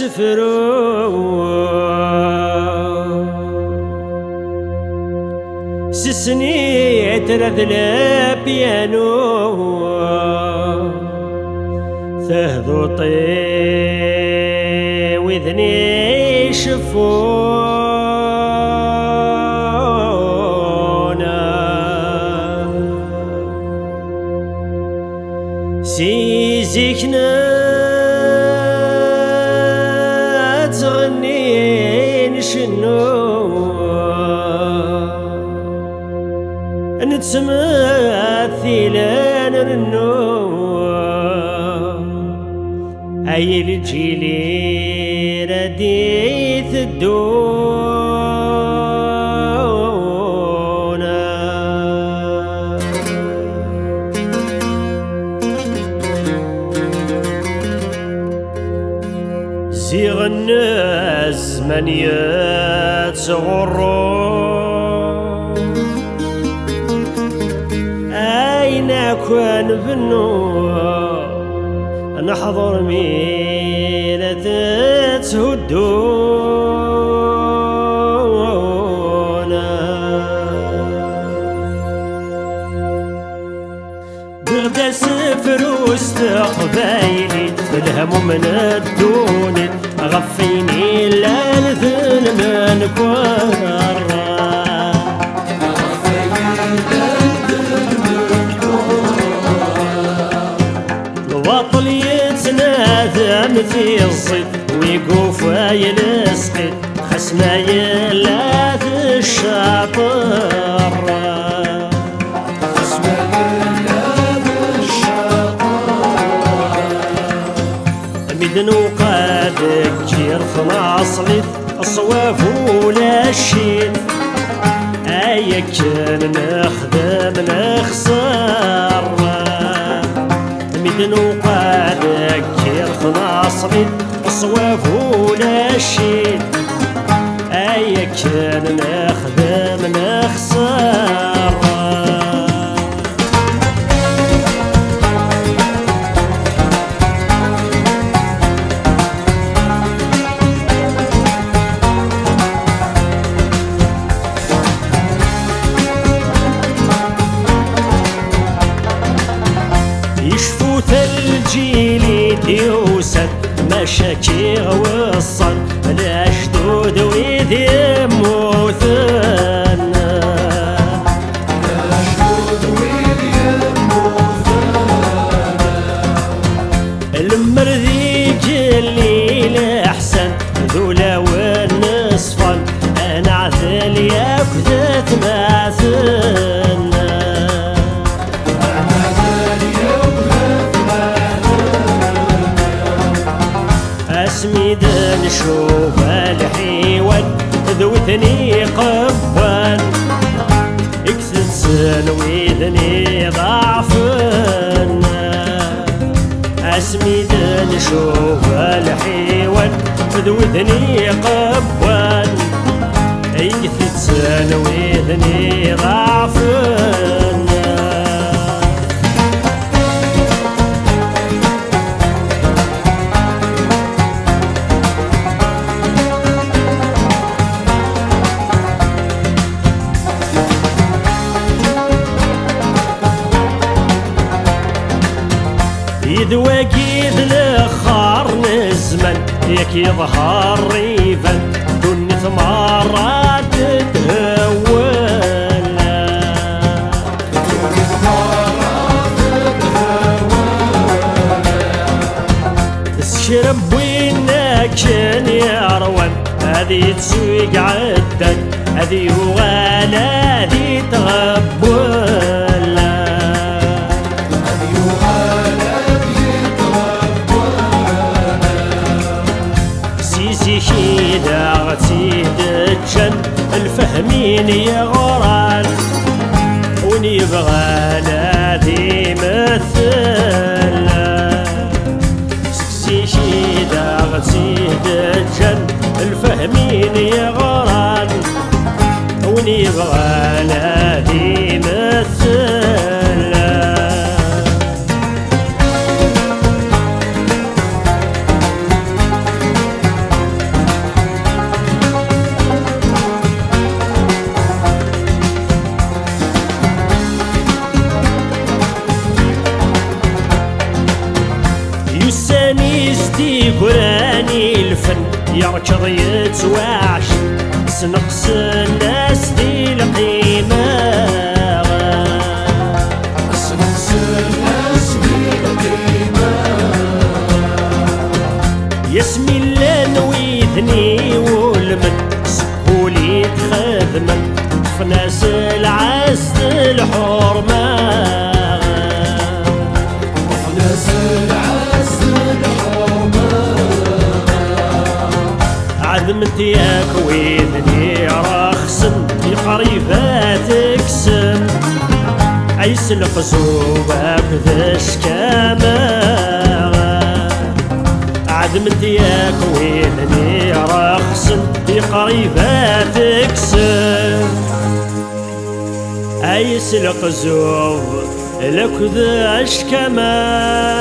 سفرو سسني ترذل بيانو ثهذو طي وذني شفونا سيزيكنا تغني نشنو نتمثلان رنو أي الجيلي رديث الدونا زيغ الناس من يتغرو أين أكون بالنور نحضر ميلة تهدونا بغدا سفر واستقبايلي في الهموم من الدون غفيني للذل من كرة الوطل يتناثم في الصيد ويقوف يلسقط خسما يلاث الشاطر ميدن وقادك جير خلاصلت الصواف ولا الشيت أيا كان نخدم نخسر ميدن وقادك جير خلاصلت الصواف ولا الشيت أيا كان نخدم نخسر الجيل ديوسن مشاكي وصل الأشدود وذي موثنا المرذي جلي الأحسن ذولا والنصفن أنا عذل ياكذت ماثلنا اسميد نشوف الحيوان ذوثني قبان اكثر سنويذني ضعفنا اسميد نشوف الحيوان ذوثني قبان اكثر سنويذني ضعفنا يدواكيد الخار نزمن ياك يظهر ريفا دون ثمارات تهولا الشرب وينا كان يروان هذي تسويق عدن هذي وغالا هذي تغبولا شيدا غتيد تشن الفهمين يا غران ونبغى نادي مثلا سكسي شيدا غتيد تشن الفهمين يا غران ونبغى نادي مثلا سدي قراني الفن يركض يتواعش سنقص الناس دي القيمة سنقص الناس دي القيمة يسمي اللان ويدني والمن سكولي تخدمن في ناس العز الحرمة في ناس العز الحرمة عدمت ياك ويدني رخصن في قريباتك سن عيس القزوبك ذش كمان عدمت ياك ويدني رخصن في قريباتك سن عيس القزوب لك ذش كمان